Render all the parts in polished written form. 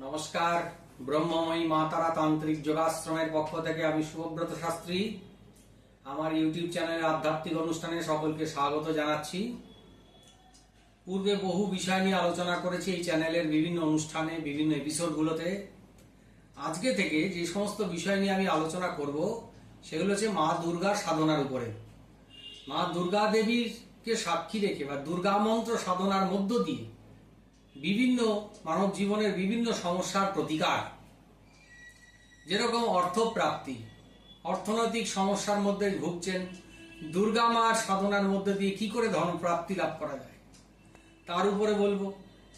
নমস্কার। ব্রহ্মময়ী মা তারা তান্ত্রিক যোগাশ্রমের পক্ষ থেকে আমি শুভব্রত শাস্ত্রী আমার ইউটিউব চ্যানেলে আধ্যাত্মিক অনুষ্ঠানে সকলকে স্বাগত জানাচ্ছি। পূর্বে বহু বিষয় নিয়ে আলোচনা করেছি এই চ্যানেলের বিভিন্ন অনুষ্ঠানে, বিভিন্ন এপিসোডগুলোতে। আজকে থেকে যে সমস্ত বিষয় নিয়ে আমি আলোচনা করব সেগুলো হচ্ছে মা দুর্গার সাধনার উপরে। মা দুর্গা দেবীকে সাক্ষী রেখে বা দুর্গা মন্ত্র সাধনার মধ্য দিয়ে বিভিন্ন মানব জীবনের বিভিন্ন সমস্যার প্রতিকার, যেরকম অর্থপ্রাপ্তি, অর্থনৈতিক সমস্যার মধ্যে ভুগছেন, দুর্গা মার সাধনার মধ্যে দিয়ে কি করে ধনপ্রাপ্তি লাভ করা যায় তার উপরে বলবো।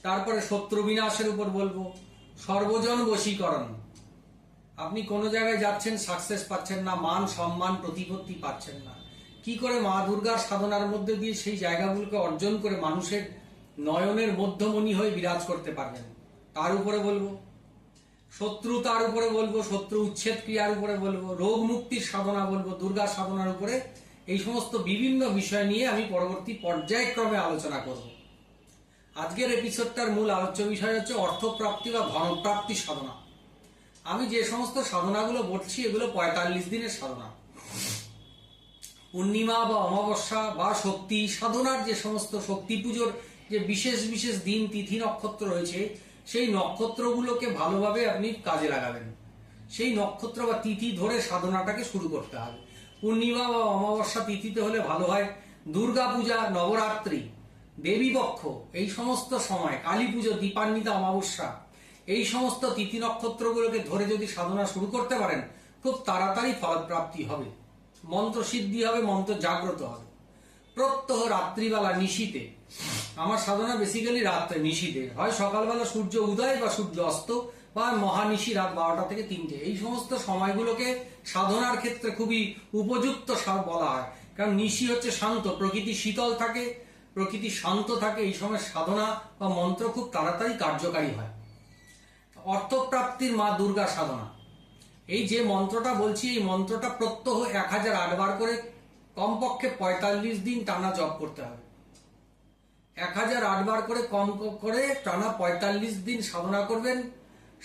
তারপরে শত্রু বিনাশের উপর বলবো। সর্বজন বশীকরণ, আপনি কোনো জায়গায় যাচ্ছেন, সাকসেস পাচ্ছেন না, মান সম্মান প্রতিপত্তি পাচ্ছেন না, কি করে মা দুর্গার সাধনার মধ্যে দিয়ে সেই জায়গাগুলোকে অর্জন করে মানুষের নয়নের মধ্যমণি হয়ে বিরাজ করতে পারবেন তার উপরে বলবো। শত্রুতার উপরে বলবো, শত্রু উচ্ছেদ ক্রিয়ার উপরে বলবো, রোগ মুক্তির সাধনা বলবো, দুর্গা সাধনার উপরে। এই সমস্ত বিভিন্ন বিষয় নিয়ে আমি পরবর্তী পর্যায়ক্রমে আলোচনা করব। আজকের এপিসোডটার মূল আলোচ্য বিষয় হচ্ছে অর্থপ্রাপ্তি বা ধনপ্রাপ্তি সাধনা। আমি যে সমস্ত সাধনাগুলো বলছি এগুলো 45 দিনের সাধনা। পূর্ণিমা বা অমাবস্যা বা শক্তি সাধনার যে সমস্ত শক্তি পুজোর যে বিশেষ বিশেষ দিন তিথি নক্ষত্র রয়েছে, সেই নক্ষত্রগুলোকে ভালোভাবে আপনি কাজে লাগাবেন। সেই নক্ষত্র বা তিথি ধরে সাধনাটাকে শুরু করতে হবে। পূর্ণিমা বা অমাবস্যা তিথিতে হলে ভালো হয়। দুর্গা পূজা, নবরাত্রি, দেবীপক্ষ, এই সমস্ত সময়, কালী পুজো, দীপান্বিতা অমাবস্যা, এই সমস্ত তিথি নক্ষত্রগুলোকে ধরে যদি সাধনা শুরু করতে পারেন, খুব তাড়াতাড়ি ফলপ্রাপ্তি হবে, মন্ত্র সিদ্ধি হবে, মন্ত্র জাগ্রত হবে। প্রত্যহ রাত্রিবেলা নিশীতে, আমার সাধনা বেসিক্যালি রাত্রে নিশীতে হয়, সকালবেলা সূর্য উদয় বা সূর্য অস্ত বা মহানিশি রাত 12টা থেকে 3টে, এই সমস্ত সময়গুলোকে সাধনার ক্ষেত্রে খুবই উপযুক্ত বলা হয়। কারণ নিশি হচ্ছে শান্ত, প্রকৃতি শীতল থাকে, প্রকৃতি শান্ত থাকে, এই সময় সাধনা বা মন্ত্র খুব তাড়াতাড়ি কার্যকারী হয়। অর্থপ্রাপ্তির মা দুর্গা সাধনা, এই যে মন্ত্রটা বলছি, এই মন্ত্রটা প্রত্যহ 1008 বার করে কমপক্ষে 45 দিন টানা জপ করতে হবে। 1008 বার করে কম করে টানা 45 দিন সাধনা করবেন।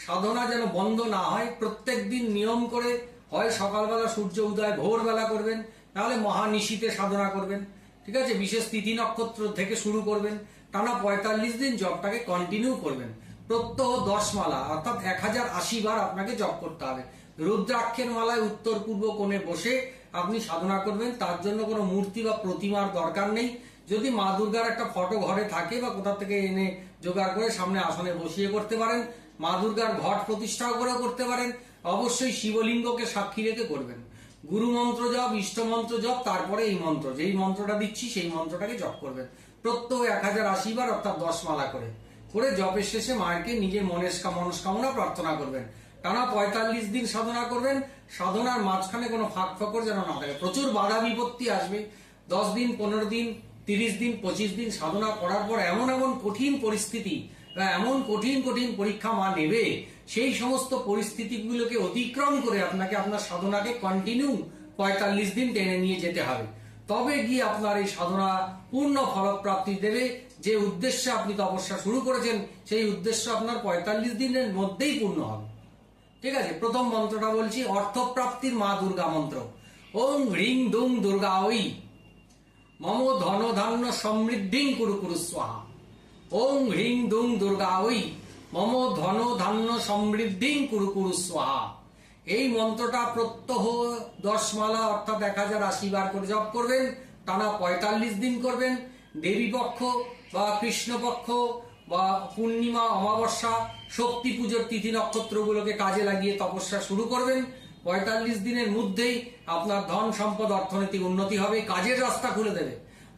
সাধনা যেন বন্ধ না হয়, প্রত্যেক দিন নিয়ম করে, হয় সকালবেলা সূর্য উদয় ভোরবেলা করবেন, তাহলে মহানিশীতে সাধনা করবেন, ঠিক আছে। বিশেষ তিথি নক্ষত্র থেকে শুরু করবেন, টানা 45 দিন জপটাকে কন্টিনিউ করবেন। প্রত্যহ 10 মালা অর্থাৎ 1080 বার আপনাকে জপ করতে হবে। রুদ্রাক্ষের মালায় উত্তর পূর্ব কোণে বসে আপনি সাধনা করবেন। তার জন্য কোনো মূর্তি বা প্রতিমার দরকার নেই। যদি মা দুর্গার একটা ফটো ঘরে থাকে বা কোথা থেকে এনে জোগাড় করে সামনে আসনে বসিয়ে করতে পারেন, মা দুর্গার ঘট প্রতিষ্ঠাও করে করতে পারেন। অবশ্যই শিবলিঙ্গকে সাক্ষী রেখে করবেন। গুরু মন্ত্র জপ, ইষ্ট মন্ত্র জপ, তারপরে এই মন্ত্র, যেই মন্ত্রটা দিচ্ছি সেই মন্ত্রটাকে জপ করবেন প্রত্যহ 1080 বার অর্থাৎ 10 মালা করে করে জপের শেষে মায়েরকে নিজের মনস্কামনা প্রার্থনা করবেন। টানা 45 দিন সাধনা করবেন। সাধনার মাঝখানে কোনো ফাঁক ফকর যেন না থাকে। প্রচুর বাধা বিপত্তি আসবে। 10 দিন, 15 দিন, 30 দিন, 25 দিন সাধনা করার পর এমন এমন কঠিন পরিস্থিতি বা এমন কঠিন কঠিন পরীক্ষা মা নেবে, সেই সমস্ত পরিস্থিতিগুলোকে অতিক্রম করে আপনাকে আপনার সাধনাকে কন্টিনিউ 45 দিন টেনে নিয়ে যেতে হবে। তবে গিয়ে আপনার এই সাধনা পূর্ণ ফলপ্রাপ্তি দেবে। যে উদ্দেশ্যে আপনি তপস্যা শুরু করেছেন, সেই উদ্দেশ্য আপনার 45 দিনের মধ্যেই পূর্ণ হবে, ঠিক আছে। প্রথম মন্ত্রটা বলছি, অর্থপ্রাপ্তির মা দুর্গা মন্ত্র। ওং হ্রিং দুং দুর্গা ওই মম ধন ধান্য সমৃদ্ধিং কুরু কুরু স্বাহা। ওং হ্রিং দুং দুর্গা ওই মম ধন ধান্য সমৃদ্ধিং কুরু কুরু স্বাহা। এই মন্ত্রটা প্রত্যহ 10 মালা অর্থাৎ 1080 বার করে জপ করবেন। টানা 45 দিন করবেন। দেবীপক্ষ বা কৃষ্ণপক্ষ বা পূর্ণিমা, অমাবস্যা, শক্তি পুজোর তিথি নক্ষত্রগুলোকে কাজে লাগিয়ে তপস্যা শুরু করবেন। 45 দিনের মধ্যেই আপনার ধন সম্পদ অর্থনৈতিক উন্নতি হবে, কাজের রাস্তা খুলে দেবে।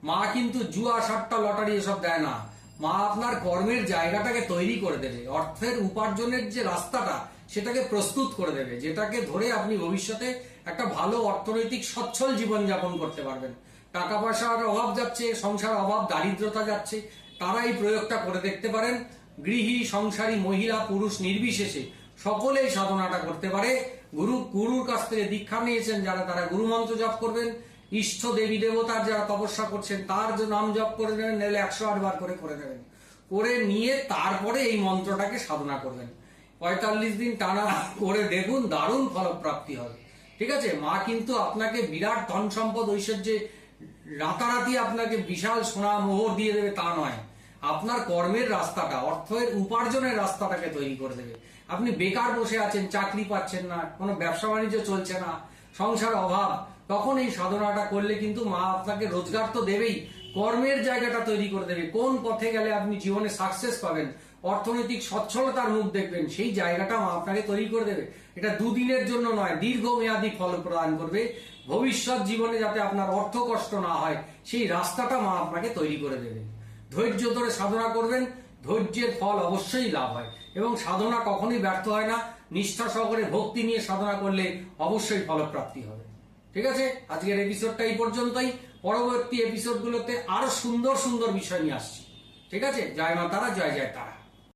মা কিন্তু জুয়া, সাট্টা, লটারি এসব দেয় না। মা আপনার কর্মের জায়গাটাকে তৈরি করে দেবে, অর্থের উপার্জনের যে রাস্তাটা সেটাকে প্রস্তুত করে দেবে, যেটাকে ধরে আপনি ভবিষ্যতে একটা ভালো অর্থনৈতিক সচ্ছল জীবনযাপন করতে পারবেন। টাকা পয়সার অভাব যাচ্ছে, সংসার অভাব, দারিদ্রতা যাচ্ছে, তারা এই প্রয়োগটা করে দেখতে পারেন। গৃহী, সংসারী, মহিলা, পুরুষ নির্বিশেষে সকলেই সাধনাটা করতে পারে। গুরুর কাছ থেকে দীক্ষা নিয়েছেন যারা, তারা গুরু মন্ত্র জপ করবেন। ইষ্ট দেবী দেবতার যারা তপস্যা করছেন তার যে নাম জপ করে নেবেন, নাহলে 108 বার করে নেবেন। করে নিয়ে তারপরে এই মন্ত্রটাকে সাধনা করবেন। 45 দিন টানা করে দেখুন, দারুণ ফলপ্রাপ্তি হবে। ঠিক আছে, মা কিন্তু আপনাকে বিরাট ধন সম্পদ ঐশ্বর্যে রাতারাতি আপনাকে বিশাল সোনা মোহর দিয়ে দেবে তা নয়, আপনার কর্মের রাস্তাটা, অর্থের উপার্জনের রাস্তাটাকে তৈরি করে দেবে। আপনি বেকার বসে আছেন, চাকরি পাচ্ছেন না, কোনো ব্যবসা বাণিজ্য চলছে না, সংসার অভাব, তখন এই সাধনাটা করলে কিন্তু মা আপনাকে রোজগার তো দেবেই, কর্মের জায়গাটা তৈরি করে দেবে। কোন পথে গেলে আপনি জীবনে সাকসেস পাবেন, অর্থনৈতিক সচ্ছলতার মুখ দেখবেন, সেই জায়গাটা মা আপনাকে তৈরি করে দেবে। এটা দুদিনের জন্য নয়, দীর্ঘমেয়াদী ফল প্রদান করবে। ভবিষ্যৎ জীবনে যাতে আপনার অর্থ কষ্ট না হয়, সেই রাস্তাটা মা আপনাকে তৈরি করে দেবে। ধৈর্য ধরে সাধনা করবেন, ধৈর্যের ফল অবশ্যই লাভ হয়, এবং সাধনা কখনোই ব্যর্থ হয় না। নিষ্ঠা সহকারে ভক্তি নিয়ে সাধনা করলে অবশ্যই ফলপ্রাপ্তি হবে। ঠিক আছে, আজকের এপিসোডটা এই পর্যন্তই। পরবর্তী এপিসোডগুলোতে আরো সুন্দর সুন্দর বিষয় নিয়ে আসছি। ঠিক আছে, জয় মা তারা, জয় জয় তারা।